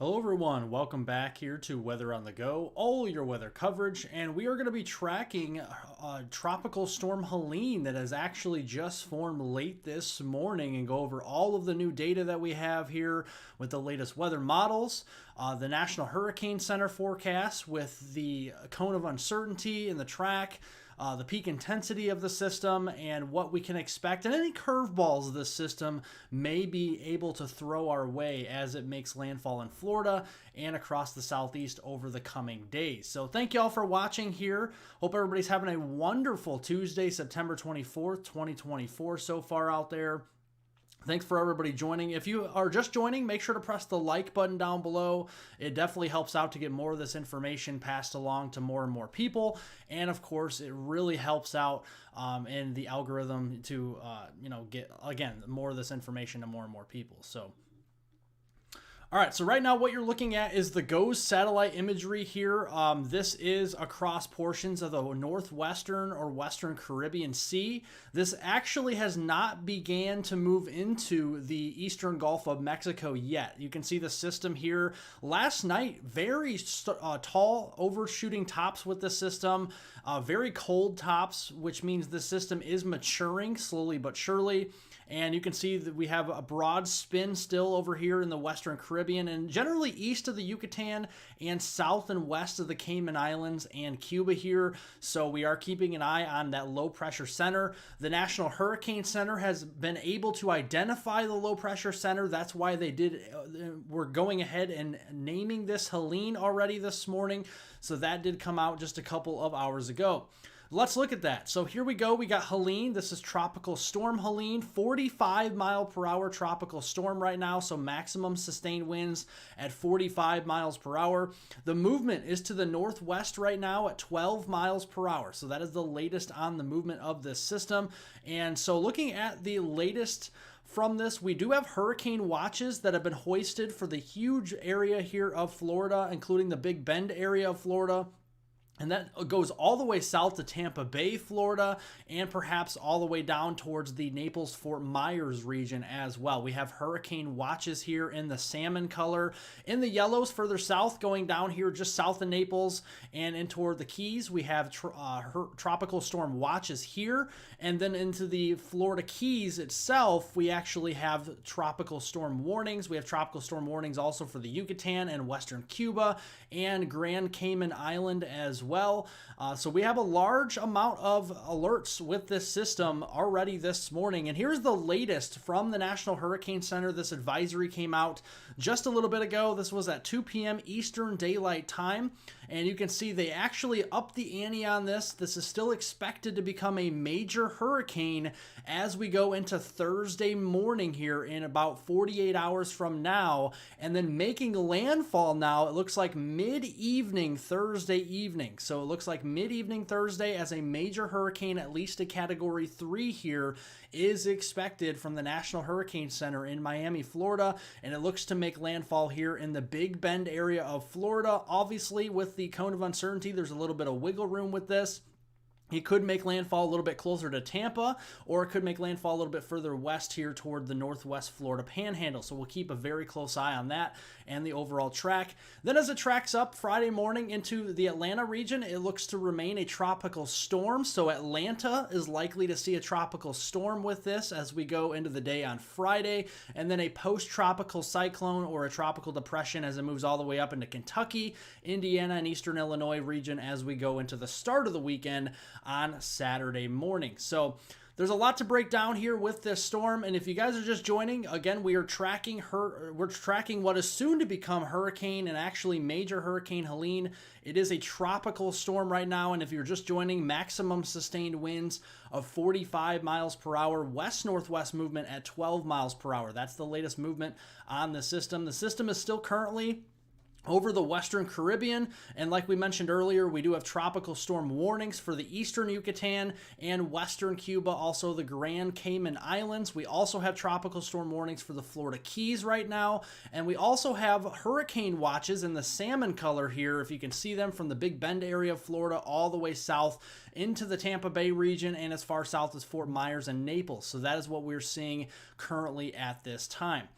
Hello everyone, welcome back here to Weather on the Go, all your weather coverage, and we are going to be tracking Tropical Storm Helene that has actually just formed late this morning and go over all of the new data that we have here with the latest weather models, the National Hurricane Center forecast with the cone of uncertainty in the track, the peak intensity of the system and what we can expect, and any curveballs this system may be able to throw our way as it makes landfall in Florida and across the southeast over the coming days. So thank you all for watching here. Hope everybody's having a wonderful Tuesday, September 24th, 2024 so far out there. Thanks for everybody joining. If you are just joining, make sure to press the like button down below. It definitely helps out to get more of this information passed along to more and more people. And of course, it really helps out in the algorithm to, get, again, more of this information to more and more people. So, all right, so right now what you're looking at is the GOES satellite imagery here. This is across portions of the northwestern or western Caribbean Sea. This actually has not began to move into the eastern Gulf of Mexico yet. You can see the system here. Last night, very tall overshooting tops with the system, very cold tops, which means the system is maturing slowly but surely. And you can see that we have a broad spin still over here in the Western Caribbean and generally east of the Yucatan and south and west of the Cayman Islands and Cuba here. So we are keeping an eye on that low pressure center. The National Hurricane Center has been able to identify the low pressure center. That's why we're going ahead and naming this Helene already this morning. So that did come out just a couple of hours ago. Let's look at that. So here we go. We got Helene. This is Tropical Storm Helene, 45 mile per hour tropical storm right now. So maximum sustained winds at 45 miles per hour. The movement is to the northwest right now at 12 miles per hour. So that is the latest on the movement of this system. And so looking at the latest from this, we do have hurricane watches that have been hoisted for the huge area here of Florida, including the Big Bend area of Florida. And that goes all the way south to Tampa Bay, Florida, and perhaps all the way down towards the Naples-Fort Myers region as well. We have hurricane watches here in the salmon color. In the yellows further south, going down here just south of Naples and in toward the Keys, we have tropical storm watches here. And then into the Florida Keys itself, we actually have tropical storm warnings. We have tropical storm warnings also for the Yucatan and Western Cuba and Grand Cayman Island as well. So we have a large amount of alerts with this system already this morning. And here's the latest from the National Hurricane Center. This advisory came out just a little bit ago. This was at 2 p.m. Eastern Daylight Time. And you can see they actually upped the ante on this. This is still expected to become a major hurricane as we go into Thursday morning here in about 48 hours from now. And then making landfall now, it looks like mid-evening Thursday evening. So it looks like mid-evening Thursday as a major hurricane, at least a Category 3 here, is expected from the National Hurricane Center in Miami, Florida. And it looks to make landfall here in the Big Bend area of Florida. Obviously, with the cone of uncertainty, there's a little bit of wiggle room with this. It could make landfall a little bit closer to Tampa, or it could make landfall a little bit further west here toward the northwest Florida panhandle. So we'll keep a very close eye on that and the overall track. Then as it tracks up Friday morning into the Atlanta region, it looks to remain a tropical storm. So Atlanta is likely to see a tropical storm with this as we go into the day on Friday, and then a post-tropical cyclone or a tropical depression as it moves all the way up into Kentucky, Indiana, and eastern Illinois region as we go into the start of the weekend on Saturday morning. So there's a lot to break down here with this storm, and if you guys are just joining, again, we are tracking what is soon to become hurricane and actually major Hurricane Helene. It is a tropical storm right now, and if you're just joining, maximum sustained winds of 45 miles per hour, west-northwest movement at 12 miles per hour. That's the latest movement on the system. The system is still currently over the Western Caribbean, and like we mentioned earlier, we do have tropical storm warnings for the eastern Yucatan and western Cuba, also the Grand Cayman Islands. We also have tropical storm warnings for the Florida Keys right now, and we also have hurricane watches in the salmon color here, if you can see them, from the Big Bend area of Florida all the way south into the Tampa Bay region and as far south as Fort Myers and Naples. So that is what we're seeing currently at this time.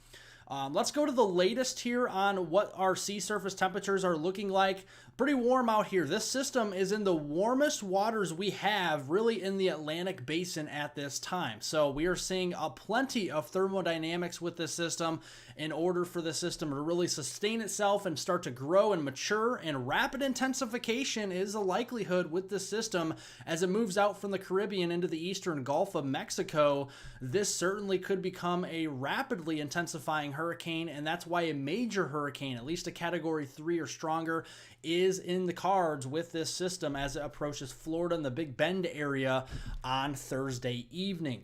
Let's go to the latest here on what our sea surface temperatures are looking like. Pretty warm out here. This system is in the warmest waters we have really in the Atlantic basin at this time. So we are seeing plenty of thermodynamics with this system in order for the system to really sustain itself and start to grow and mature. And rapid intensification is a likelihood with this system as it moves out from the Caribbean into the eastern Gulf of Mexico. This certainly could become a rapidly intensifying hurricane, and that's why a major hurricane, at least a Category 3 or stronger, is in the cards with this system as it approaches Florida and the Big Bend area on Thursday evening.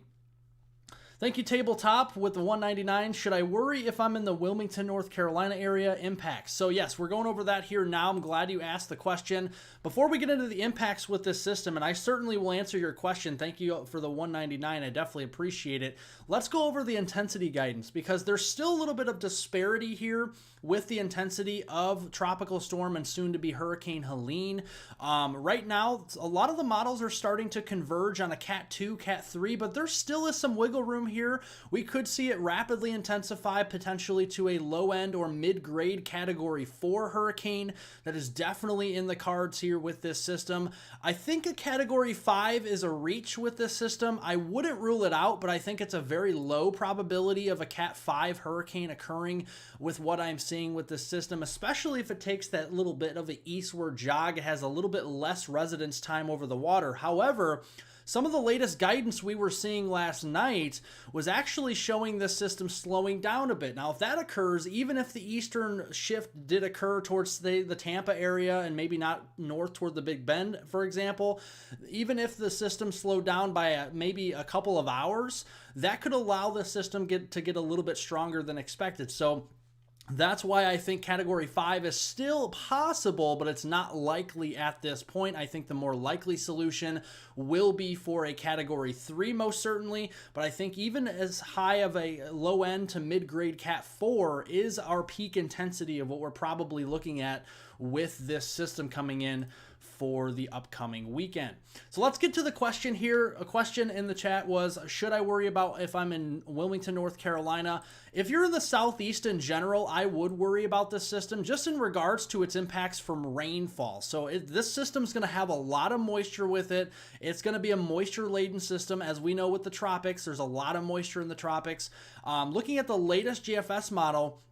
Thank you, Tabletop, with the 199. Should I worry if I'm in the Wilmington, North Carolina area? Impacts. So yes, we're going over that here now. I'm glad you asked the question. Before we get into the impacts with this system, and I certainly will answer your question, thank you for the 199. I definitely appreciate it. Let's go over the intensity guidance because there's still a little bit of disparity here with the intensity of Tropical Storm and soon to be Hurricane Helene. Right now, a lot of the models are starting to converge on a Cat 2, Cat 3, but there still is some wiggle room here. We could see it rapidly intensify potentially to a low-end or mid-grade Category 4 hurricane. That is definitely in the cards here with this system. I think a Category 5 is a reach with this system. I wouldn't rule it out, but I think it's a very low probability of a Cat 5 hurricane occurring with what I'm seeing with this system, especially if it takes that little bit of an eastward jog. It has a little bit less residence time over the water. However, some of the latest guidance we were seeing last night was actually showing this system slowing down a bit. Now, if that occurs, even if the eastern shift did occur towards the Tampa area and maybe not north toward the Big Bend, for example, even if the system slowed down by maybe a couple of hours, that could allow the system to get a little bit stronger than expected. So that's why I think Category 5 is still possible, but it's not likely at this point. I think the more likely solution will be for a Category 3 most certainly, but I think even as high of a low end to mid-grade Cat 4 is our peak intensity of what we're probably looking at with this system coming in for the upcoming weekend. So let's get to the question here. A question in the chat was, should I worry about if I'm in Wilmington, North Carolina? If you're in the Southeast in general, I would worry about this system just in regards to its impacts from rainfall. So this system's going to have a lot of moisture with it. It's going to be a moisture-laden system. As we know with the tropics, there's a lot of moisture in the tropics. Looking at the latest GFS model,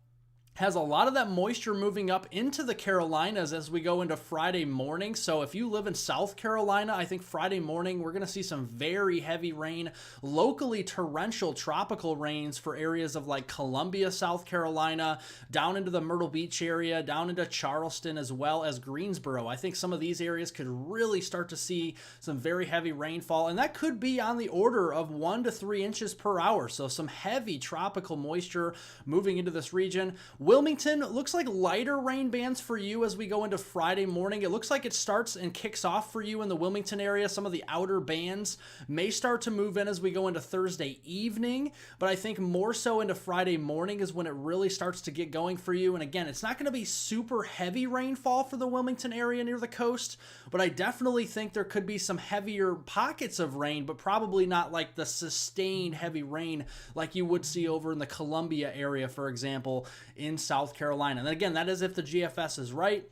has a lot of that moisture moving up into the Carolinas as we go into Friday morning. So if you live in South Carolina, I think Friday morning we're going to see some very heavy rain, locally torrential tropical rains for areas of like Columbia, South Carolina, down into the Myrtle Beach area, down into Charleston, as well as Greensboro. I think some of these areas could really start to see some very heavy rainfall, and that could be on the order of 1 to 3 inches per hour. So some heavy tropical moisture moving into this region. Wilmington looks like lighter rain bands for you as we go into Friday morning. It looks like it starts and kicks off for you in the Wilmington area. Some of the outer bands may start to move in as we go into Thursday evening, but I think more so into Friday morning is when it really starts to get going for you. And again, it's not going to be super heavy rainfall for the Wilmington area near the coast, but I definitely think there could be some heavier pockets of rain, but probably not like the sustained heavy rain like you would see over in the Columbia area, for example, in South Carolina. And again, that is if the GFS is right.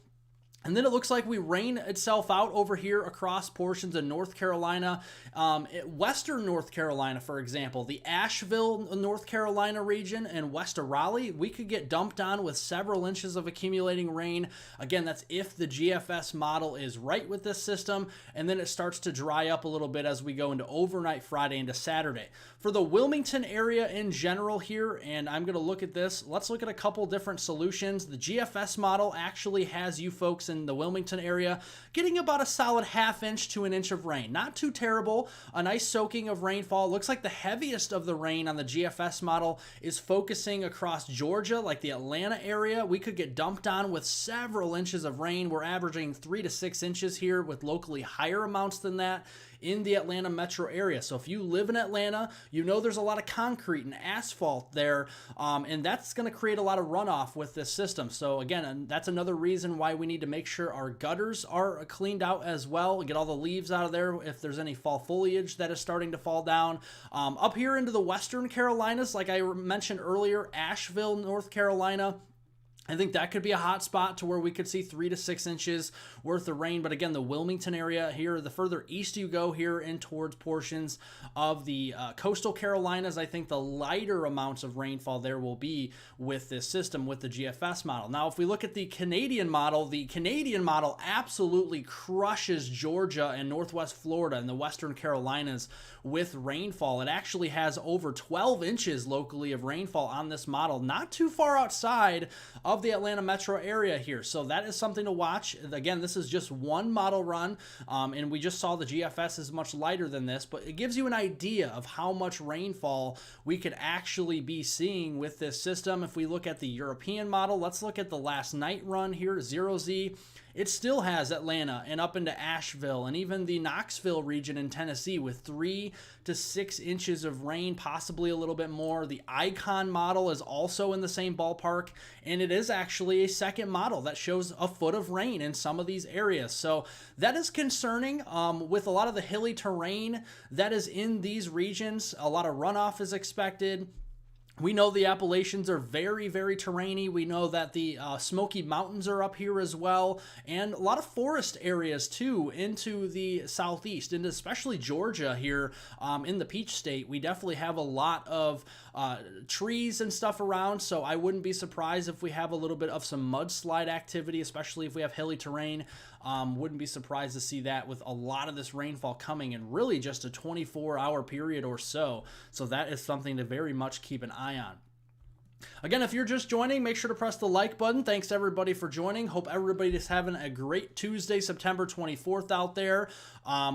And then it looks like we rain itself out over here across portions of North Carolina, western North Carolina, for example, the Asheville, North Carolina region and west of Raleigh, we could get dumped on with several inches of accumulating rain. Again, that's if the GFS model is right with this system, and then it starts to dry up a little bit as we go into overnight Friday into Saturday. For the Wilmington area in general here, and I'm going to look at this, let's look at a couple different solutions. The GFS model actually has you folks in the Wilmington area getting about a solid ½ inch to 1 inch of rain. Not too terrible. A nice soaking of rainfall. Looks like the heaviest of the rain on the GFS model is focusing across Georgia, like the Atlanta area. We could get dumped on with several inches of rain. We're averaging 3 to 6 inches here with locally higher amounts than that in the Atlanta metro area. So if you live in Atlanta, you know there's a lot of concrete and asphalt there, and that's going to create a lot of runoff with this system. So again, that's another reason why we need to make sure our gutters are cleaned out as well, get all the leaves out of there if there's any fall foliage that is starting to fall down. Up here into the western Carolinas, like I mentioned earlier, Asheville, North Carolina, I think that could be a hot spot to where we could see 3 to 6 inches worth of rain. But again, the Wilmington area here, the further east you go here in towards portions of the coastal Carolinas, I think the lighter amounts of rainfall there will be with this system, with the GFS model. Now, if we look at the Canadian model absolutely crushes Georgia and Northwest Florida and the Western Carolinas with rainfall. It actually has over 12 inches locally of rainfall on this model, not too far outside of the Atlanta metro area here. So that is something to watch. Again, this is just one model run, and we just saw the GFS is much lighter than this, but it gives you an idea of how much rainfall we could actually be seeing with this system. If we look at the European model, let's look at the last night run here, 0Z. It still has Atlanta and up into Asheville and even the Knoxville region in Tennessee with 3 to 6 inches of rain, possibly a little bit more. The Icon model is also in the same ballpark, and it is actually a second model that shows a foot of rain in some of these areas. So that is concerning with a lot of the hilly terrain that is in these regions. A lot of runoff is expected. We know the Appalachians are very, very terrainy. We know that the Smoky Mountains are up here as well, and a lot of forest areas too into the southeast, and especially Georgia here in the Peach State. We definitely have a lot of trees and stuff around, so I wouldn't be surprised if we have a little bit of some mudslide activity, especially if we have hilly terrain. Wouldn't be surprised to see that with a lot of this rainfall coming in really just a 24-hour period or so. So that is something to very much keep an eye on. Again, if you're just joining, make sure to press the like button. Thanks everybody for joining. Hope everybody is having a great Tuesday, September 24th out there.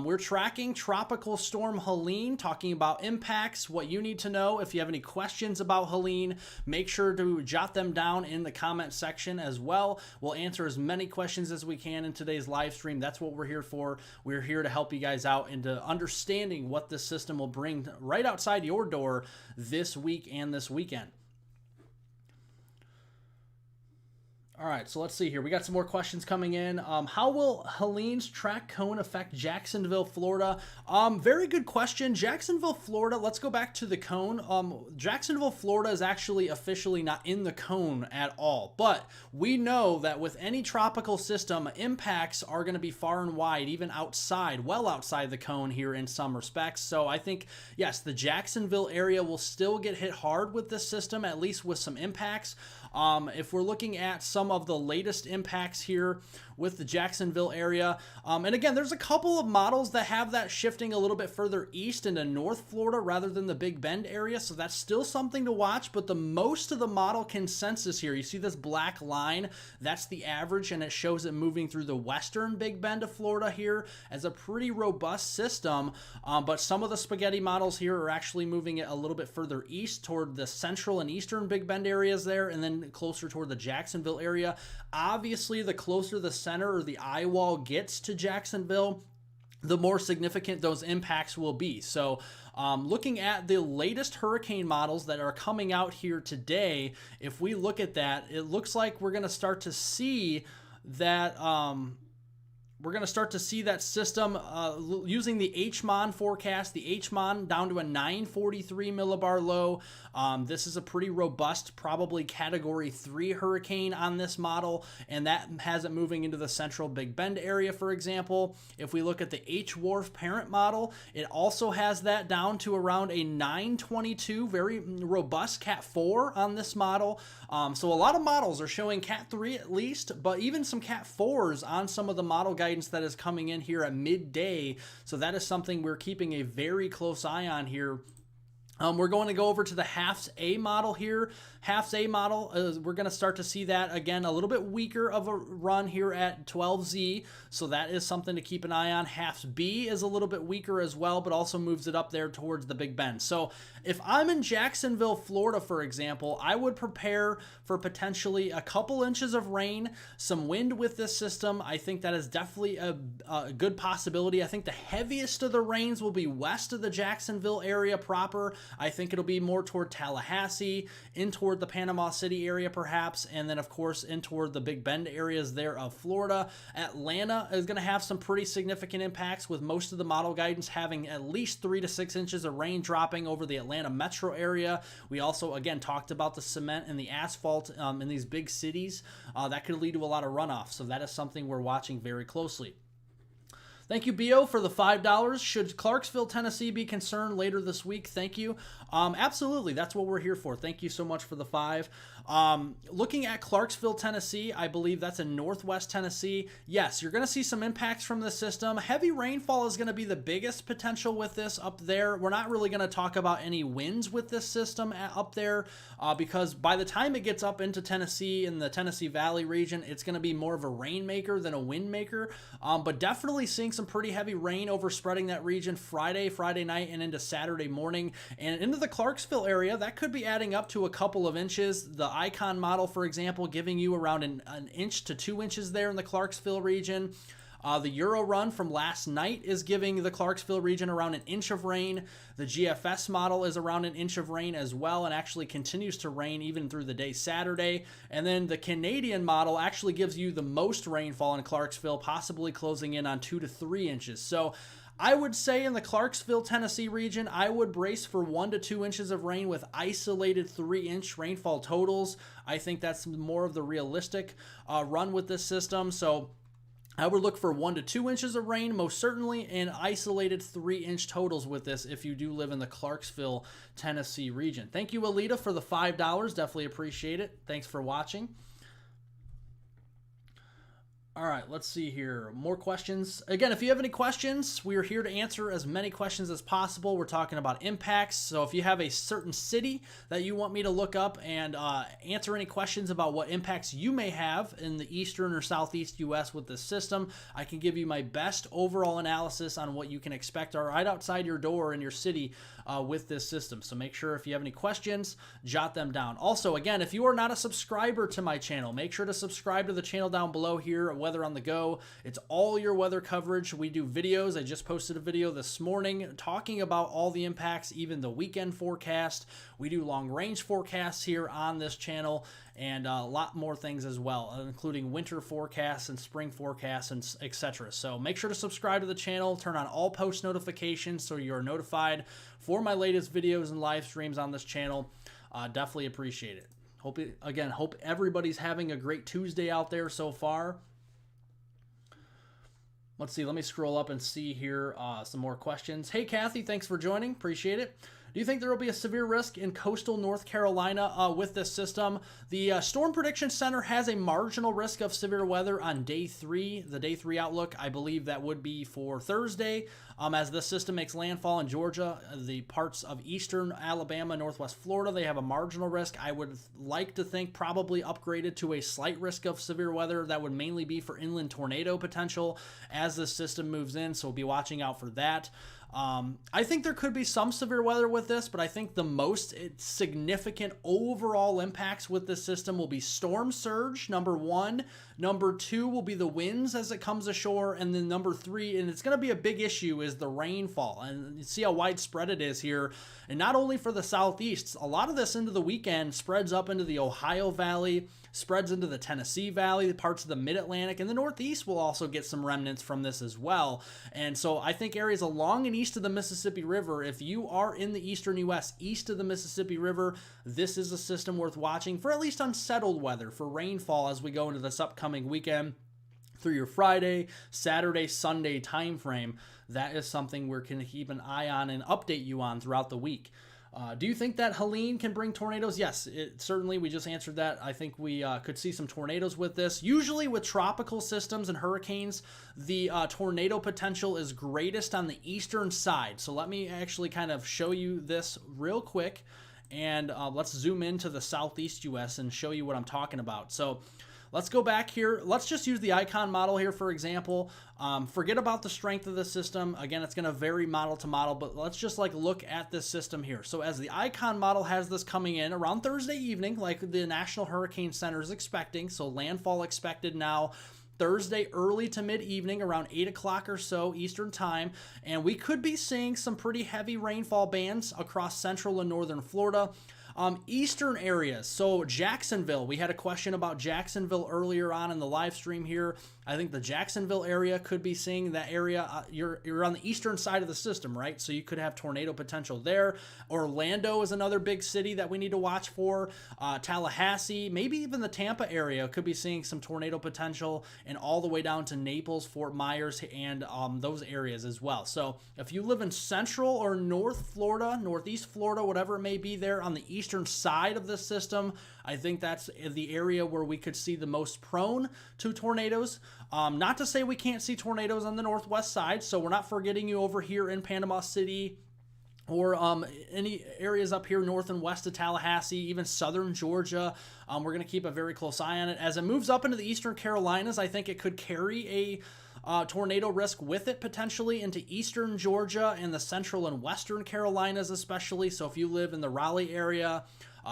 We're tracking Tropical Storm Helene, talking about impacts, what you need to know. If you have any questions about Helene, make sure to jot them down in the comment section as well. We'll answer as many questions as we can in today's live stream. That's what we're here for. We're here to help you guys out into understanding what this system will bring right outside your door this week and this weekend. All right, so let's see here. We got some more questions coming in. How will Helene's track cone affect Jacksonville, Florida? Very good question. Jacksonville, Florida, let's go back to the cone. Jacksonville, Florida is actually officially not in the cone at all, but we know that with any tropical system, impacts are going to be far and wide, even outside, well outside the cone here in some respects. So I think, yes, the Jacksonville area will still get hit hard with this system, at least with some impacts. If we're looking at some of the latest impacts here with the Jacksonville area, and again, there's a couple of models that have that shifting a little bit further east into North Florida rather than the Big Bend area, so that's still something to watch. But the most of the model consensus here, you see this black line, that's the average, and it shows it moving through the western Big Bend of Florida here as a pretty robust system. But some of the spaghetti models here are actually moving it a little bit further east toward the central and eastern Big Bend areas there, and then closer toward the Jacksonville area. Obviously, the closer the center or the eye wall gets to Jacksonville, the more significant those impacts will be. So looking at the latest hurricane models that are coming out here today, if we look at that, it looks like we're going to start to see that system using the HMON forecast, the HMON down to a 943 millibar low. This is a pretty robust, probably category 3 hurricane on this model, and that has it moving into the central Big Bend area, for example. If we look at the H-Wharf parent model, it also has that down to around a 922, very robust Cat 4 on this model. So a lot of models are showing Cat 3 at least, but even some Cat 4s on some of the model guidance that is coming in here at midday. So that is something we're keeping a very close eye on here We're going to go over to the HAFS A model here. HAFS A model, we're going to start to see that again a little bit weaker of a run here at 12Z, so that is something to keep an eye on. HAFS B is a little bit weaker as well, but also moves it up there towards the Big Bend. So if I'm in Jacksonville, Florida, for example, I would prepare for potentially a couple inches of rain, some wind with this system. I think that is definitely a good possibility. I think the heaviest of the rains will be west of the Jacksonville area proper. I think it'll be more toward Tallahassee, in toward the Panama City area perhaps, and then of course in toward the Big Bend areas there of Florida. Atlanta is going to have some pretty significant impacts, with most of the model guidance having at least 3 to 6 inches of rain dropping over the Atlanta metro area. We also again talked about the cement and the asphalt in these big cities. That could lead to a lot of runoff, so that is something we're watching very closely. Thank you, Bio, for the $5. Should Clarksville, Tennessee be concerned later this week? Thank you. Absolutely. That's what we're here for. Thank you so much for the 5. Looking at Clarksville, Tennessee, I believe that's in northwest Tennessee. Yes, you're going to see some impacts from this system. Heavy rainfall is going to be the biggest potential with this up there. We're not really going to talk about any winds with this system up there because by the time it gets up into Tennessee in the Tennessee Valley region, it's going to be more of a rainmaker than a wind maker. But definitely seeing some pretty heavy rain overspreading that region Friday night, and into Saturday morning. And into the Clarksville area, that could be adding up to a couple of inches. The Icon model, for example, giving you around an inch to 2 inches there in the Clarksville region. The Euro run from last night is giving the Clarksville region around an inch of rain. The GFS model is around an inch of rain as well, and actually continues to rain even through the day Saturday. And then the Canadian model actually gives you the most rainfall in Clarksville, possibly closing in on 2 to 3 inches. So I would say in the Clarksville, Tennessee region, I would brace for 1 to 2 inches of rain with isolated 3-inch rainfall totals. I think that's more of the realistic run with this system. So I would look for 1 to 2 inches of rain, most certainly, and isolated 3-inch totals with this if you do live in the Clarksville, Tennessee region. Thank you, Alita, for the $5. Definitely appreciate it. Thanks for watching. All right, let's see here. More questions. Again, if you have any questions, we are here to answer as many questions as possible. We're talking about impacts. So if you have a certain city that you want me to look up and answer any questions about what impacts you may have in the eastern or southeast U.S. with this system, I can give you my best overall analysis on what you can expect right outside your door in your city with this system. So make sure if you have any questions, jot them down. Also, again, if you are not a subscriber to my channel, make sure to subscribe to the channel down below here, Weather on the Go. It's all your weather coverage. We do videos. I just posted a video this morning talking about all the impacts, even the weekend forecast. We do long range forecasts here on this channel, and a lot more things as well, including winter forecasts and spring forecasts and etc. So make sure to subscribe to the channel, turn on all post notifications so you're notified for my latest videos and live streams on this channel. Definitely appreciate it. Hope everybody's having a great Tuesday out there so far. Let's see, let me scroll up and see here some more questions. Hey, Kathy, thanks for joining. Appreciate it. Do you think there will be a severe risk in coastal North Carolina with this system? The Storm Prediction Center has a marginal risk of severe weather on day 3. The day 3 outlook, I believe that would be for Thursday. As this system makes landfall in Georgia, the parts of eastern Alabama, northwest Florida, they have a marginal risk. I would like to think probably upgraded to a slight risk of severe weather. That would mainly be for inland tornado potential as this system moves in, so we'll be watching out for that. I think there could be some severe weather with this, but I think the most significant overall impacts with this system will be storm surge, number 1. Number 2 will be the winds as it comes ashore. And then number 3, and it's going to be a big issue, is the rainfall. And you see how widespread it is here. And not only for the southeast, a lot of this into the weekend spreads up into the Ohio Valley, spreads into the Tennessee Valley, parts of the Mid-Atlantic, and the Northeast will also get some remnants from this as well. And so I think areas along and east of the Mississippi River, if you are in the eastern U.S., east of the Mississippi River, this is a system worth watching for at least unsettled weather, for rainfall as we go into this upcoming weekend through your Friday, Saturday, Sunday time frame. That is something we're going to keep an eye on and update you on throughout the week. Do you think that Helene can bring tornadoes? Yes, certainly. We just answered that. I think we could see some tornadoes with this. Usually with tropical systems and hurricanes, the tornado potential is greatest on the eastern side. So let me actually kind of show you this real quick. And let's zoom into the southeast U.S. and show you what I'm talking about. So let's go back here. Let's just use the icon model here, for example. Forget about the strength of the system. Again, it's going to vary model to model, but let's just like look at this system here. So as the icon model has this coming in around Thursday evening, like the National Hurricane Center is expecting, so landfall expected now Thursday early to mid-evening around 8 o'clock or so Eastern time, and we could be seeing some pretty heavy rainfall bands across central and northern Florida. Eastern areas, so Jacksonville, we had a question about Jacksonville earlier on in the live stream here. I think the Jacksonville area could be seeing that area. You're on the eastern side of the system, right? So you could have tornado potential there. Orlando is another big city that we need to watch for. Tallahassee, maybe even the Tampa area could be seeing some tornado potential, and all the way down to Naples, Fort Myers, and those areas as well. So if you live in central or north Florida, northeast Florida, whatever it may be there on the eastern side of this system, I think that's the area where we could see the most prone to tornadoes. Not to say we can't see tornadoes on the northwest side, so we're not forgetting you over here in Panama City, or any areas up here north and west of Tallahassee, even southern Georgia. We're going to keep a very close eye on it. As it moves up into the eastern Carolinas, I think it could carry a tornado risk with it potentially into eastern Georgia and the central and western Carolinas especially. So if you live in the Raleigh area,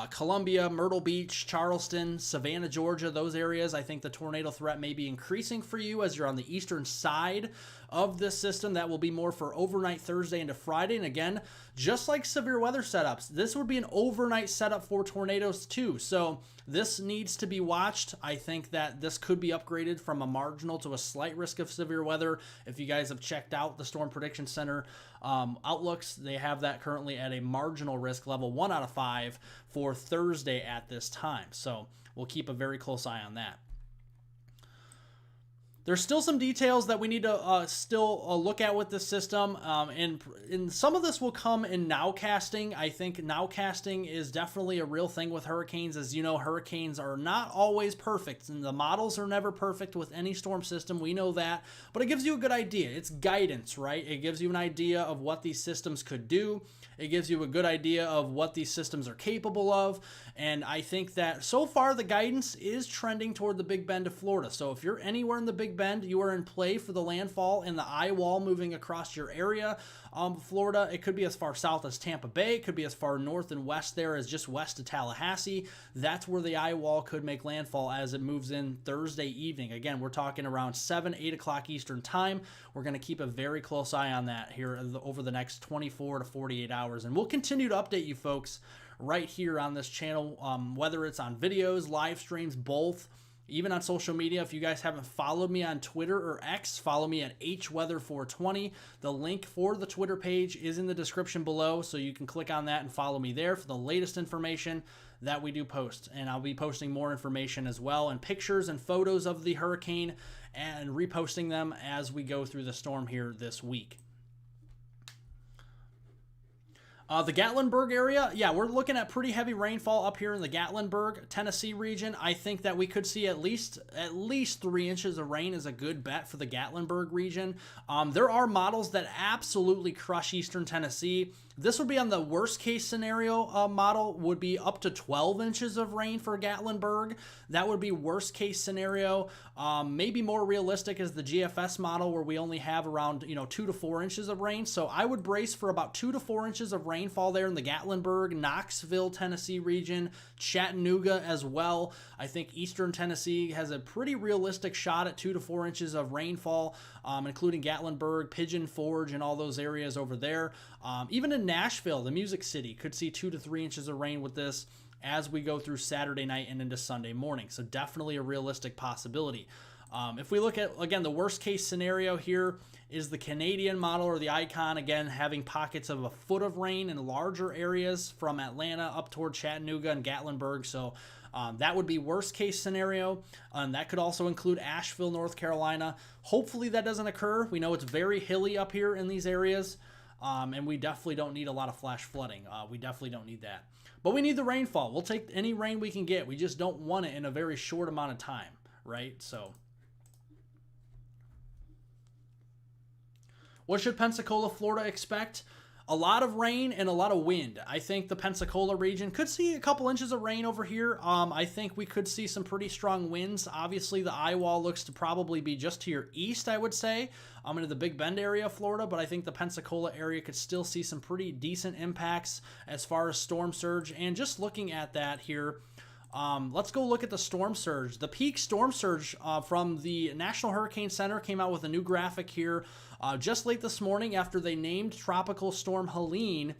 Columbia, Myrtle Beach, Charleston, Savannah, Georgia, those areas, I think the tornado threat may be increasing for you as you're on the eastern side of this system. That will be more for overnight Thursday into Friday. And again, just like severe weather setups, this would be an overnight setup for tornadoes too. So this needs to be watched. I think that this could be upgraded from a marginal to a slight risk of severe weather. If you guys have checked out the Storm Prediction Center outlooks, they have that currently at a marginal risk level 1 out of 5 for Thursday at this time. So we'll keep a very close eye on that. There's still some details that we need to still look at with this system, and some of this will come in nowcasting. I think nowcasting is definitely a real thing with hurricanes. As you know, hurricanes are not always perfect, and the models are never perfect with any storm system. We know that, but it gives you a good idea. It's guidance, right? It gives you an idea of what these systems could do. It gives you a good idea of what these systems are capable of, and I think that so far the guidance is trending toward the Big Bend of Florida. So if you're anywhere in the Big Bend, you are in play for the landfall and the eye wall moving across your area. Florida, it could be as far south as Tampa Bay. It could be as far north and west there as just west of Tallahassee. That's where the eye wall could make landfall as it moves in Thursday evening. Again, we're talking around 7, 8 o'clock Eastern time. We're going to keep a very close eye on that here over the next 24 to 48 hours. And we'll continue to update you folks right here on this channel, whether it's on videos, live streams, both. Even on social media. If you guys haven't followed me on Twitter or X, follow me at hweather420. The link for the Twitter page is in the description below, so you can click on that and follow me there for the latest information that we do post. And I'll be posting more information as well, and pictures and photos of the hurricane, and reposting them as we go through the storm here this week. The Gatlinburg area, yeah, we're looking at pretty heavy rainfall up here in the Gatlinburg, Tennessee region. I think that we could see at least 3 inches of rain is a good bet for the Gatlinburg region. There are models that absolutely crush eastern Tennessee. This would be on the worst case scenario model, would be up to 12 inches of rain for Gatlinburg. That would be worst case scenario. Maybe more realistic is the GFS model, where we only have around 2 to 4 inches of rain. So I would brace for about 2 to 4 inches of rainfall there in the Gatlinburg, Knoxville, Tennessee region, Chattanooga as well. I think eastern Tennessee has a pretty realistic shot at 2 to 4 inches of rainfall, including Gatlinburg, Pigeon Forge, and all those areas over there. Even in Nashville, the Music City, could see 2 to 3 inches of rain with this as we go through Saturday night and into Sunday morning. So definitely a realistic possibility. If we look at, again, the worst case scenario here is the Canadian model, or the icon, again, having pockets of a foot of rain in larger areas from Atlanta up toward Chattanooga and Gatlinburg. So that would be worst case scenario. That could also include Asheville, North Carolina. Hopefully that doesn't occur. We know it's very hilly up here in these areas. And we definitely don't need a lot of flash flooding. We definitely don't need that. But we need the rainfall. We'll take any rain we can get. We just don't want it in a very short amount of time, right? So what should Pensacola, Florida expect? A lot of rain and a lot of wind. I think the Pensacola region could see a couple inches of rain over here. I think we could see some pretty strong winds. Obviously, the eye wall looks to probably be just to your east, I would say, into the Big Bend area of Florida, but I think the Pensacola area could still see some pretty decent impacts as far as storm surge. And just looking at that here, let's go look at the storm surge. The peak storm surge from the National Hurricane Center came out with a new graphic here just late this morning after they named Tropical Storm Helene,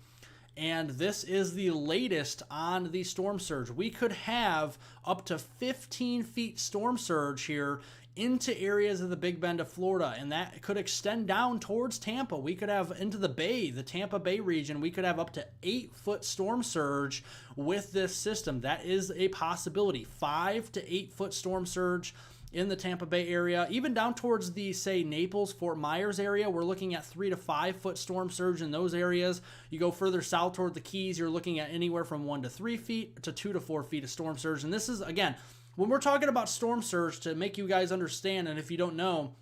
and this is the latest on the storm surge. We could have up to 15 feet storm surge here into areas of the Big Bend of Florida, and that could extend down towards Tampa. We could have into the Bay, the Tampa Bay region, we could have up to 8-foot storm surge with this system. That is a possibility. 5 to 8 foot storm surge in the Tampa Bay area, even down towards the, say, Naples, Fort Myers area. We're looking at 3 to 5 foot storm surge in those areas. You go further south toward the Keys, you're looking at anywhere from 1 to 3 feet to 2 to 4 feet of storm surge. And this is, again, when we're talking about storm surge, to make you guys understand, and if you don't know,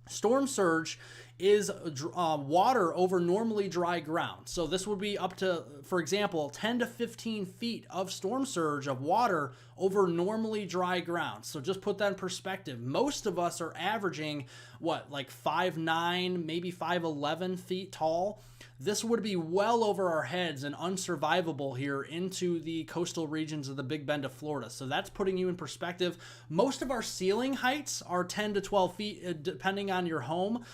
storm surge is water over normally dry ground. So this would be up to, for example, 10 to 15 feet of storm surge of water over normally dry ground. So just put that in perspective. Most of us are averaging, what, like 5'9", maybe 5'11" feet tall. This would be well over our heads and unsurvivable here into the coastal regions of the Big Bend of Florida. So that's putting you in perspective. Most of our ceiling heights are 10 to 12 feet, depending on your home.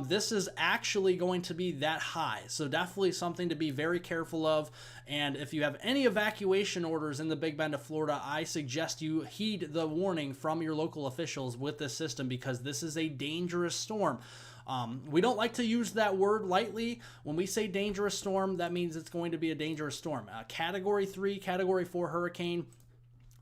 This is actually going to be that high. So definitely something to be very careful of. And if you have any evacuation orders in the Big Bend of Florida, I suggest you heed the warning from your local officials with this system, because this is a dangerous storm. We don't like to use that word lightly. When we say dangerous storm, that means it's going to be a dangerous storm. Category 3, Category 4 hurricane.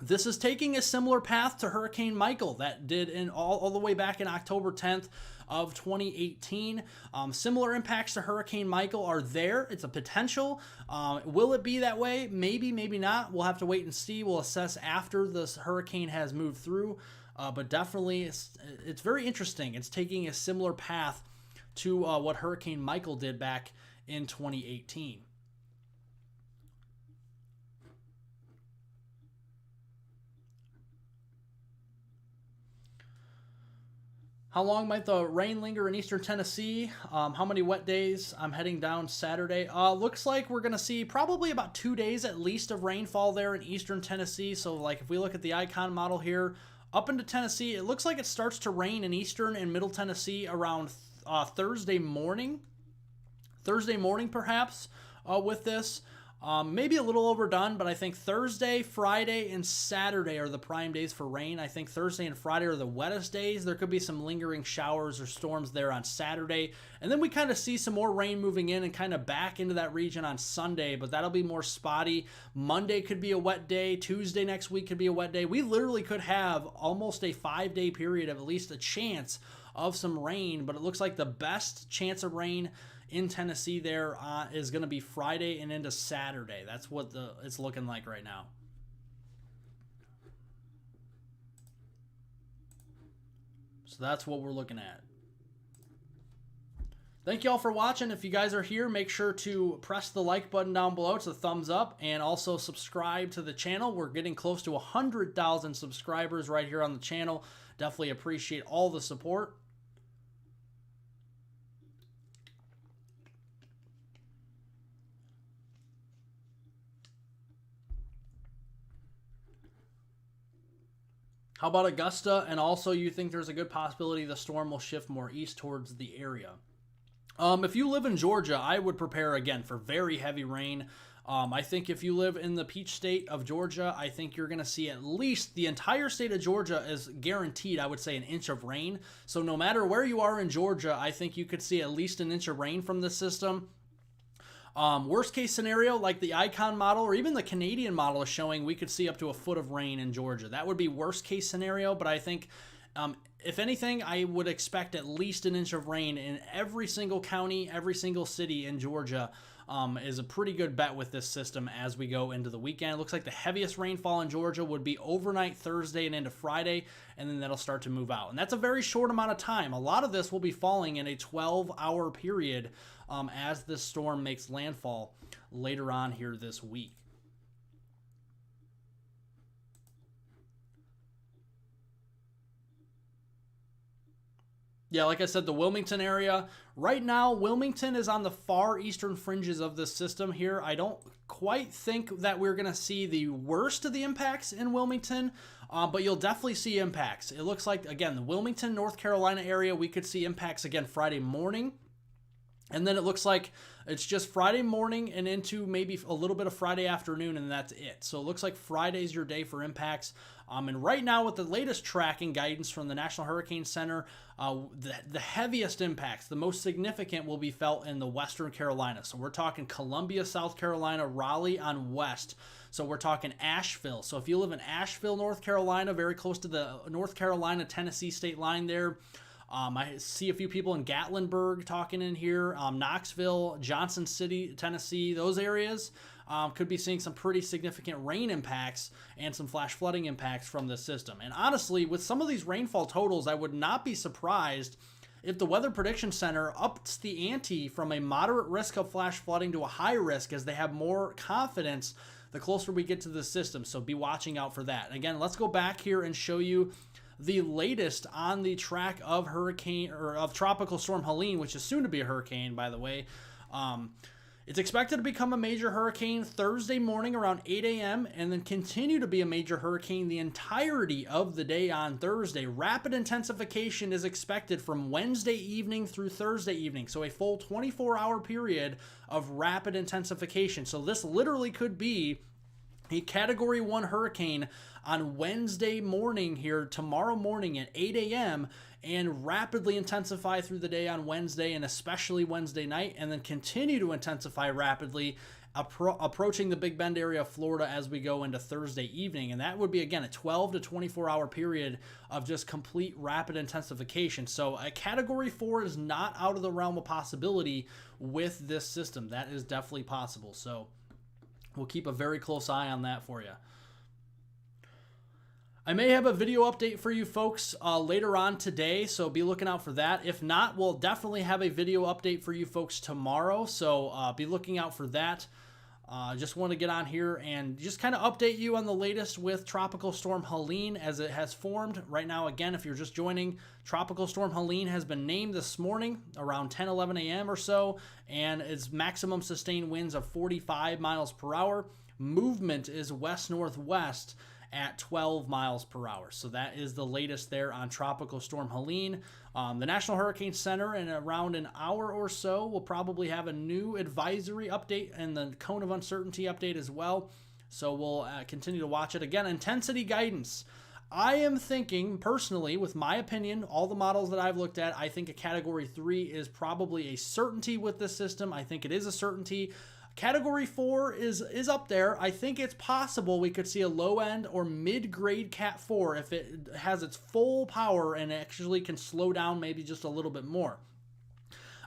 This is taking a similar path to Hurricane Michael that did in all the way back in October 10th of 2018. Similar impacts to Hurricane Michael are there. It's a potential. Will it be that way? Maybe, maybe not. We'll have to wait and see. We'll assess after this hurricane has moved through. But definitely, it's very interesting. It's taking a similar path to what Hurricane Michael did back in 2018. How long might the rain linger in eastern Tennessee? How many wet days? I'm heading down Saturday. Looks like we're going to see probably about 2 days at least of rainfall there in eastern Tennessee. So like if we look at the icon model here, up into Tennessee, it looks like it starts to rain in eastern and middle Tennessee around Thursday morning. Thursday morning perhaps with this. Maybe a little overdone, but I think Thursday, Friday, and Saturday are the prime days for rain. I think Thursday and Friday are the wettest days. There could be some lingering showers or storms there on Saturday. And then we kind of see some more rain moving in and kind of back into that region on Sunday, but that'll be more spotty. Monday could be a wet day. Tuesday next week could be a wet day. We literally could have almost a 5-day period of at least a chance of some rain, but it looks like the best chance of rain in Tennessee there is going to be Friday and into Saturday. That's what it's looking like right now. So that's what we're looking at. Thank you all for watching. If you guys are here, make sure to press the like button down below. It's a thumbs up, and also subscribe to the channel. We're getting close to 100,000 subscribers right here on the channel. Definitely appreciate all the support. How about Augusta? And also, you think there's a good possibility the storm will shift more east towards the area. If you live in Georgia, I would prepare again for very heavy rain. I think if you live in the Peach State of Georgia, I think you're going to see at least the entire state of Georgia is guaranteed, I would say, an inch of rain. So no matter where you are in Georgia, I think you could see at least an inch of rain from this system. Worst case scenario, like the icon model or even the Canadian model is showing, we could see up to a foot of rain in Georgia. That would be worst case scenario, but I think If anything, I would expect at least an inch of rain in every single county, every single city in Georgia. Is a pretty good bet with this system as we go into the weekend. It looks like the heaviest rainfall in Georgia would be overnight Thursday and into Friday, and then that'll start to move out. And that's a very short amount of time. A lot of this will be falling in a 12-hour period as this storm makes landfall later on here this week. Yeah, like I said, the Wilmington area. Right now, Wilmington is on the far eastern fringes of this system here. I don't quite think that we're going to see the worst of the impacts in Wilmington, but you'll definitely see impacts. It looks like, again, the Wilmington, North Carolina area, we could see impacts again Friday morning. And then it looks like it's just Friday morning and into maybe a little bit of Friday afternoon, and that's it. So it looks like Friday's your day for impacts. And right now, with the latest tracking guidance from the National Hurricane Center, the heaviest impacts, the most significant, will be felt in the Western Carolina. So we're talking Columbia, South Carolina, Raleigh on west. So we're talking Asheville. So if you live in Asheville, North Carolina, very close to the North Carolina-Tennessee state line there, I see a few people in Gatlinburg talking in here, Knoxville, Johnson City, Tennessee, those areas could be seeing some pretty significant rain impacts and some flash flooding impacts from this system. And honestly, with some of these rainfall totals, I would not be surprised if the Weather Prediction Center ups the ante from a moderate risk of flash flooding to a high risk as they have more confidence the closer we get to the system. So be watching out for that. And again, let's go back here and show you the latest on the track of Tropical Storm Helene, which is soon to be a hurricane, by the way. It's expected to become a major hurricane Thursday morning around 8 a.m. and then continue to be a major hurricane the entirety of the day on Thursday. Rapid intensification is expected from Wednesday evening through Thursday evening, so a full 24-hour period of rapid intensification. So this literally could be a Category 1 hurricane on Wednesday morning here, tomorrow morning at 8 a.m., and rapidly intensify through the day on Wednesday and especially Wednesday night, and then continue to intensify rapidly, approaching the Big Bend area of Florida as we go into Thursday evening. And that would be, again, a 12 to 24-hour period of just complete rapid intensification. So a Category 4 is not out of the realm of possibility with this system. That is definitely possible. So we'll keep a very close eye on that for you. I may have a video update for you folks later on today, so be looking out for that. If not, we'll definitely have a video update for you folks tomorrow, so be looking out for that. Just want to get on here and just kind of update you on the latest with Tropical Storm Helene as it has formed. Right now, again, if you're just joining, Tropical Storm Helene has been named this morning around 10, 11 a.m. or so, and its maximum sustained winds of 45 miles per hour. Movement is west-northwest at 12 miles per hour. So that is the latest there on Tropical Storm Helene. The National Hurricane Center, in around an hour or so, will probably have a new advisory update and the cone of uncertainty update as well. So we'll continue to watch it. Again, intensity guidance. I am thinking, personally, with my opinion, all the models that I've looked at, I think a Category 3 is probably a certainty with this system. I think it is a certainty. Category 4 is up there. I think it's possible we could see a low-end or mid-grade Cat 4 if it has its full power and actually can slow down maybe just a little bit more.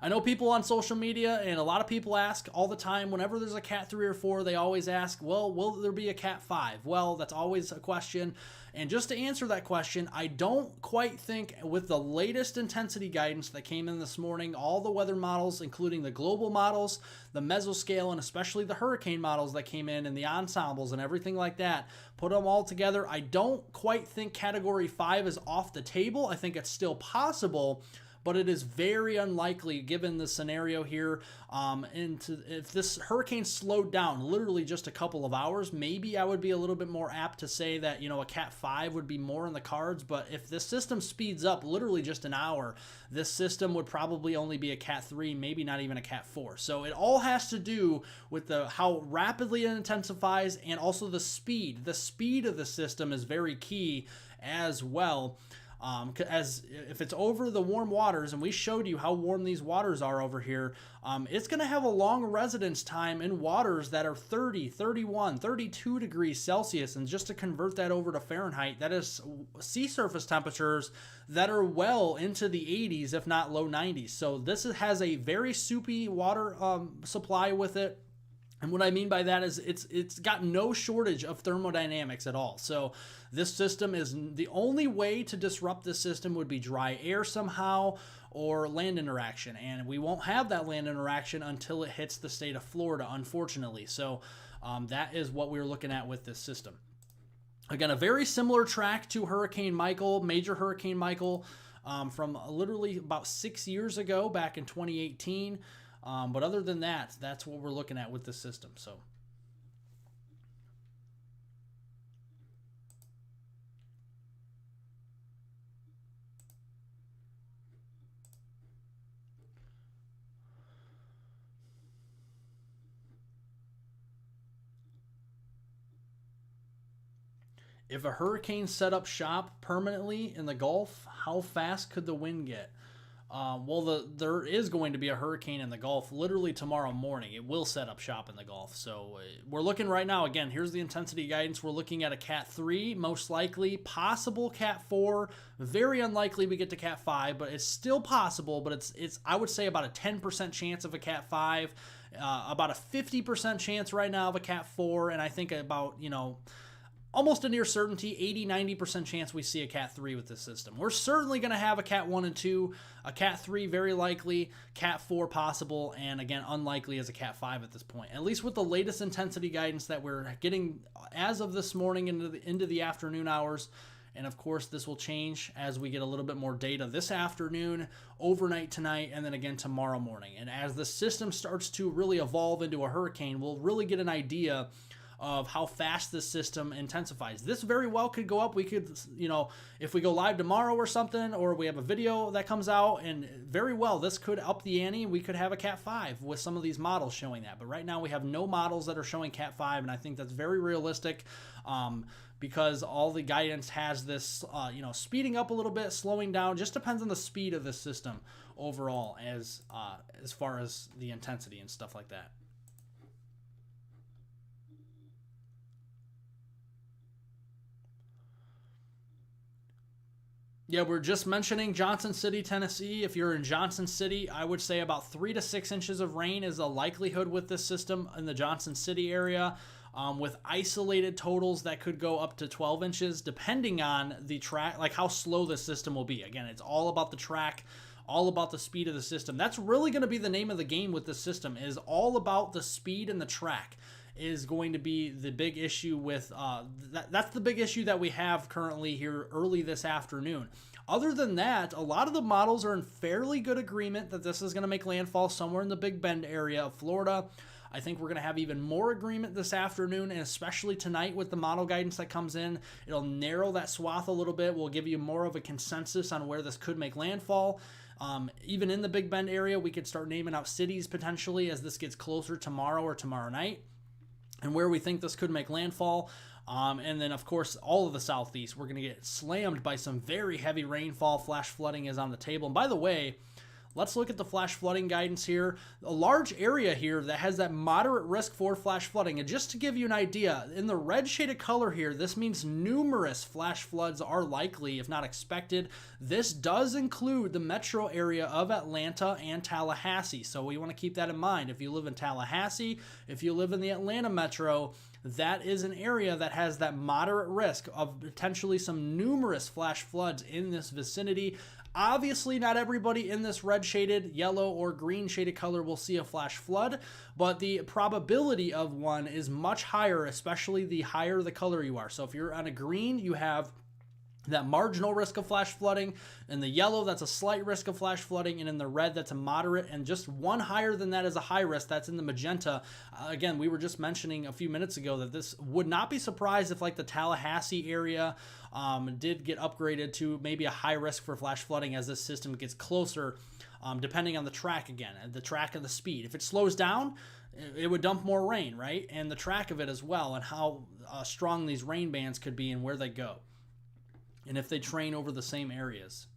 I know people on social media, and a lot of people ask all the time, whenever there's a Cat 3 or 4, they always ask, well, will there be a Cat 5? Well, that's always a question. And just to answer that question, I don't quite think with the latest intensity guidance that came in this morning, all the weather models, including the global models, the mesoscale, and especially the hurricane models that came in and the ensembles and everything like that, put them all together, I don't quite think Category 5 is off the table. I think it's still possible, but it is very unlikely given the scenario here. If this hurricane slowed down literally just a couple of hours, maybe I would be a little bit more apt to say that, you know, a Cat 5 would be more in the cards. But if this system speeds up literally just an hour, this system would probably only be a Cat 3, maybe not even a Cat 4. So it all has to do with how rapidly it intensifies and also the speed. The speed of the system is very key as well. As if it's over the warm waters, and we showed you how warm these waters are over here, it's going to have a long residence time in waters that are 30, 31, 32 degrees Celsius. And just to convert that over to Fahrenheit, that is sea surface temperatures that are well into the 80s, if not low 90s. So this has a very soupy water supply with it. And what I mean by that is it's got no shortage of thermodynamics at all. So this system is the only way to disrupt this system would be dry air somehow or land interaction. And we won't have that land interaction until it hits the state of Florida, unfortunately. So that is what we're looking at with this system. Again, a very similar track to Hurricane Michael, Major Hurricane Michael, from literally about 6 years ago, back in 2018. But other than that, that's what we're looking at with this system. So if a hurricane set up shop permanently in the Gulf, how fast could the wind get? Well, there is going to be a hurricane in the Gulf literally tomorrow morning. It will set up shop in the Gulf. So we're looking right now. Again, here's the intensity guidance. We're looking at a Cat 3, most likely, possible Cat 4. Very unlikely we get to Cat 5, but it's still possible. But it's I would say about a 10% chance of a Cat 5, about a 50% chance right now of a Cat 4, and I think about, almost a near certainty, 80-90% chance we see a Cat 3 with this system. We're certainly going to have a Cat 1 and 2, a Cat 3 very likely, Cat 4 possible, and again, unlikely as a Cat 5 at this point. At least with the latest intensity guidance that we're getting as of this morning into the afternoon hours. And of course, this will change as we get a little bit more data this afternoon, overnight tonight, and then again tomorrow morning. And as the system starts to really evolve into a hurricane, we'll really get an idea of how fast this system intensifies. This very well could go up. We could, if we go live tomorrow or something, or we have a video that comes out, and very well, this could up the ante. We could have a Cat 5 with some of these models showing that. But right now, we have no models that are showing Cat 5, and I think that's very realistic because all the guidance has this, speeding up a little bit, slowing down. Just depends on the speed of the system overall as far as the intensity and stuff like that. Yeah, we're just mentioning Johnson City, Tennessee. If you're in Johnson City, I would say about 3 to 6 inches of rain is a likelihood with this system in the Johnson City area, with isolated totals that could go up to 12 inches, depending on the track, like how slow the system will be. Again, it's all about the track, all about the speed of the system. That's really going to be the name of the game with this system, is all about the speed and the track. Is going to be the big issue with that's the big issue that we have currently here early this afternoon. Other than that, a lot of the models are in fairly good agreement that this is going to make landfall somewhere in the Big Bend area of Florida. I think we're going to have even more agreement this afternoon, and especially tonight with the model guidance that comes in. It'll narrow that swath a little bit. We'll give you more of a consensus on where this could make landfall. Even in the Big Bend area, we could start naming out cities potentially as this gets closer tomorrow or tomorrow night, and where we think this could make landfall. And then, of course, all of the southeast, we're going to get slammed by some very heavy rainfall. Flash flooding is on the table. And by the way, let's look at the flash flooding guidance here. A large area here that has that moderate risk for flash flooding. And just to give you an idea, in the red shaded color here, this means numerous flash floods are likely, if not expected. This does include the metro area of Atlanta and Tallahassee. So we want to keep that in mind. If you live in Tallahassee, if you live in the Atlanta metro, that is an area that has that moderate risk of potentially some numerous flash floods in this vicinity. Obviously, not everybody in this red shaded, yellow, or green shaded color will see a flash flood, but the probability of one is much higher, especially the higher the color you are. So if you're on a green, you have that marginal risk of flash flooding. In the yellow, that's a slight risk of flash flooding. And in the red, that's a moderate. And just one higher than that is a high risk. That's in the magenta. Again, we were just mentioning a few minutes ago that this would not be surprised if like the Tallahassee area did get upgraded to maybe a high risk for flash flooding as this system gets closer, depending on the track again, the track and the speed. If it slows down, it would dump more rain, right? And the track of it as well, and how strong these rain bands could be and where they go. and if they train over the same areas.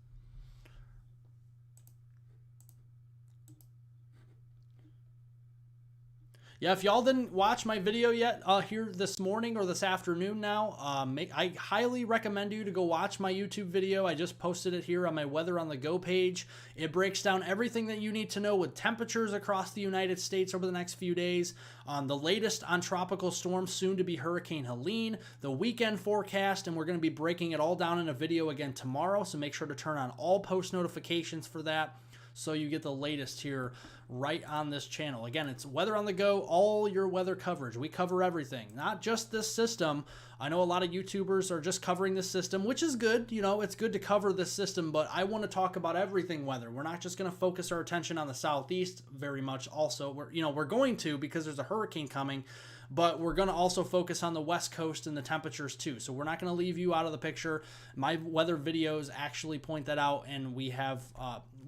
Yeah, if y'all didn't watch my video yet here this morning or this afternoon now, I highly recommend you to go watch my YouTube video. I just posted it here on my Weather on the Go page. It breaks down everything that you need to know with temperatures across the United States over the next few days, the latest on tropical storms, soon to be Hurricane Helene, the weekend forecast, and we're going to be breaking it all down in a video again tomorrow, so make sure to turn on all post notifications for that, so you get the latest here right on this channel. Again, it's Weather on the Go, all your weather coverage. We cover everything, not just this system. I know a lot of YouTubers are just covering this system, which is good. You know, it's good to cover this system, but I want to talk about everything weather. We're not just going to focus our attention on the southeast very much. Also, we're going to, because there's a hurricane coming, but we're going to also focus on the West Coast and the temperatures too. So we're not going to leave you out of the picture. My weather videos actually point that out, and we have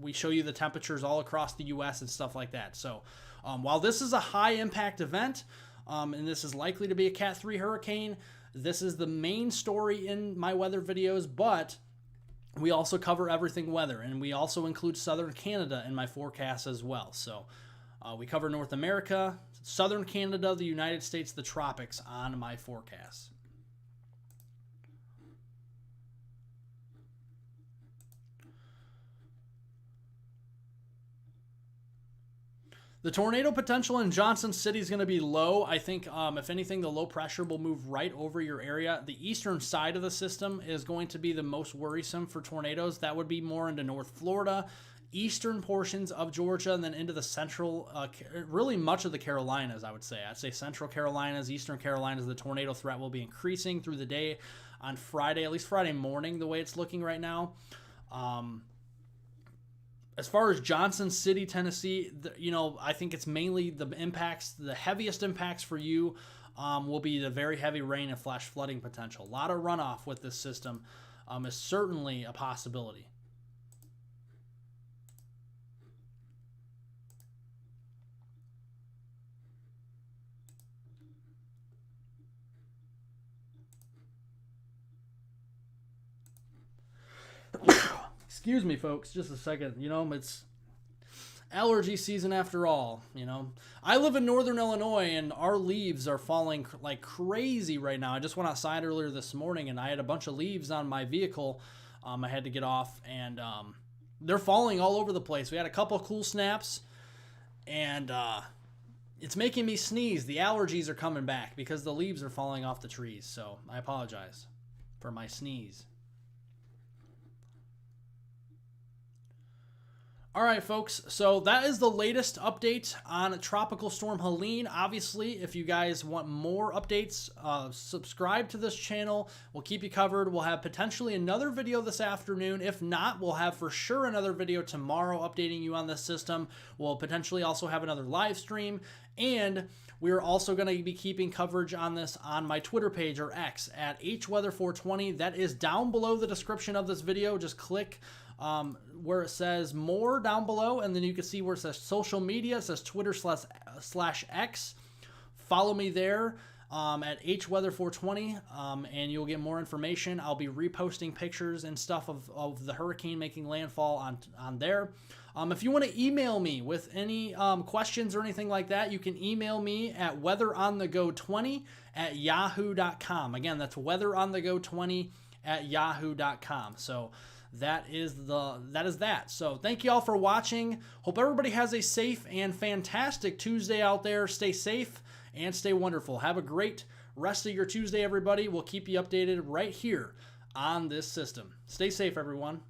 we show you the temperatures all across the U.S. and stuff like that. So while this is a high impact event, and this is likely to be a Cat 3 hurricane, this is the main story in my weather videos, but we also cover everything weather, and we also include southern Canada in my forecasts as well. So we cover North America, southern Canada, the United States, the tropics on my forecasts. The tornado potential in Johnson City is going to be low. I think, if anything, the low pressure will move right over your area. The eastern side of the system is going to be the most worrisome for tornadoes. That would be more into North Florida, eastern portions of Georgia, and then into the central, really much of the Carolinas, I would say. I'd say central Carolinas, eastern Carolinas, the tornado threat will be increasing through the day on Friday, at least Friday morning, the way it's looking right now. As far as Johnson City, Tennessee, I think it's mainly the impacts, the heaviest impacts for you will be the very heavy rain and flash flooding potential. A lot of runoff with this system is certainly a possibility. Excuse me, folks, just a second. It's allergy season after all. I live in northern Illinois, and our leaves are falling like crazy right now. I just went outside earlier this morning, and I had a bunch of leaves on my vehicle. I had to get off, and they're falling all over the place. We had a couple of cool snaps, and it's making me sneeze. The allergies are coming back because the leaves are falling off the trees, so I apologize for my sneeze. All right, folks, so that is the latest update on Tropical Storm Helene. Obviously, if you guys want more updates, subscribe to this channel. We'll keep you covered. We'll have potentially another video this afternoon. If not, we'll have for sure another video tomorrow updating you on this system. We'll potentially also have another live stream, and we're also going to be keeping coverage on this on my Twitter page, or X, at hweather420. That is down below the description of this video. Just click where it says more down below, and then you can see where it says social media. It says Twitter/X. Follow me there at hweather420, and you'll get more information. I'll be reposting pictures and stuff of the hurricane making landfall on there. If you want to email me with any questions or anything like that, you can email me at weatheronthego20@yahoo.com. Again, that's weatheronthego20@yahoo.com. So that is that. So thank you all for watching. Hope everybody has a safe and fantastic Tuesday out there. Stay safe and stay wonderful. Have a great rest of your Tuesday, everybody. We'll keep you updated right here on this system. Stay safe, everyone.